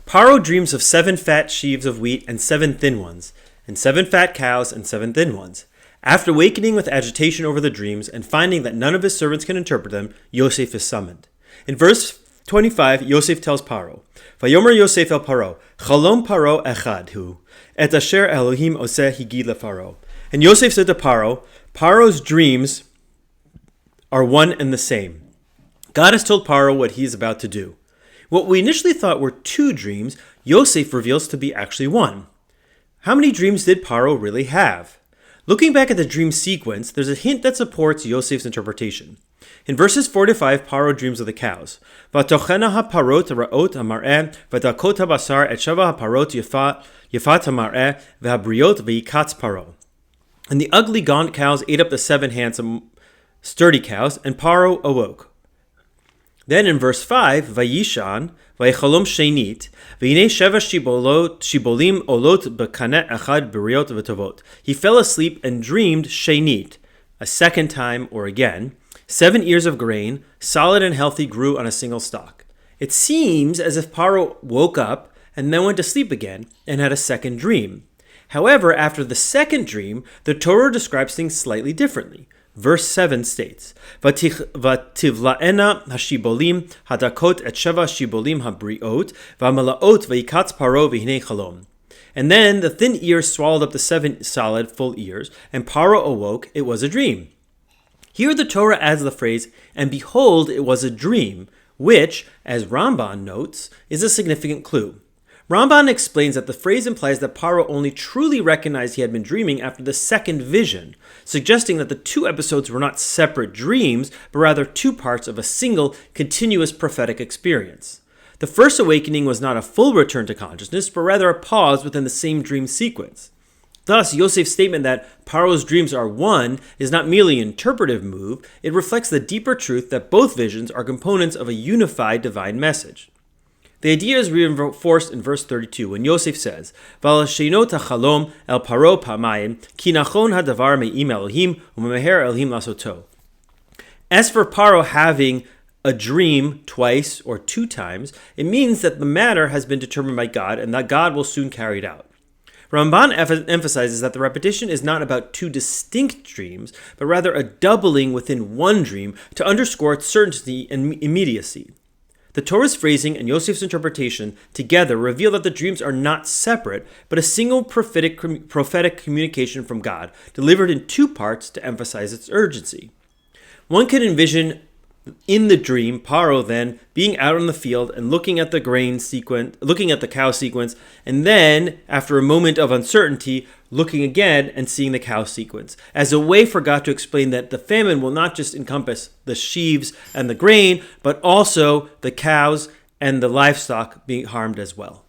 Paro dreams of 7 fat sheaves of wheat and 7 thin ones, and 7 fat cows and 7 thin ones. After awakening with agitation over the dreams and finding that none of his servants can interpret them, Yosef is summoned. In verse 25, Yosef tells Paro, Vayomer Yosef el Paro, Chalom Paro echad hu, et asher Elohim oseh higid leParo. And Yosef said to Paro, Paro's dreams are one and the same. God has told Paro what he is about to do. What we initially thought were 2 dreams, Yosef reveals to be actually 1. How many dreams did Paro really have? Looking back at the dream sequence, there's a hint that supports Yosef's interpretation. In verses 4 to 5, Paro dreams of the cows. Vatochena ha-parot ra'ot ha-mar'eh, v'dakot ha-basar et shava ha-parot yafat ha-mar'eh, v'habriot v'yikatz Paro. And the ugly gaunt cows ate up the 7 handsome, sturdy cows, and Paro awoke. Then in verse 5, Vayishan, Vaychalom Shenit, V'hinei Sheva Shibolim Olot B'kaneh Echad B'riot V'tovot. He fell asleep and dreamed Shenit, a second time or again. 7 ears of grain, solid and healthy, grew on a single stalk. It seems as if Paro woke up and then went to sleep again and had a second dream. However, after the second dream, the Torah describes things slightly differently. Verse 7 states, Vativlaena hashibolim hadakot et sheva shibolim habriot v'amalaot v'yikatz Paro v'hinei chalom. And then the thin ears swallowed up the 7 solid, full ears, and Paro awoke. It was a dream. Here the Torah adds the phrase, and behold, it was a dream, which, as Ramban notes, is a significant clue. Ramban explains that the phrase implies that Paro only truly recognized he had been dreaming after the second vision, suggesting that the 2 episodes were not separate dreams, but rather 2 parts of a single, continuous prophetic experience. The first awakening was not a full return to consciousness, but rather a pause within the same dream sequence. Thus, Yosef's statement that Paro's dreams are one is not merely an interpretive move, it reflects the deeper truth that both visions are components of a unified divine message. The idea is reinforced in verse 32 when Yosef says, V'alasheinot hachalom el Paro pamayim, ki nachon hadavar me'im Elohim, u'memeher Elohim lasoto. As for Paro having a dream twice or 2 times, it means that the matter has been determined by God and that God will soon carry it out. Ramban emphasizes that the repetition is not about 2 distinct dreams, but rather a doubling within one dream to underscore its certainty and immediacy. The Torah's phrasing and Yosef's interpretation together reveal that the dreams are not separate, but a single prophetic communication from God, delivered in 2 parts to emphasize its urgency. One can envision in the dream, Paro then being out in the field and looking at the cow sequence, and then, after a moment of uncertainty, looking again and seeing the cow sequence, as a way for God to explain that the famine will not just encompass the sheaves and the grain, but also the cows and the livestock being harmed as well.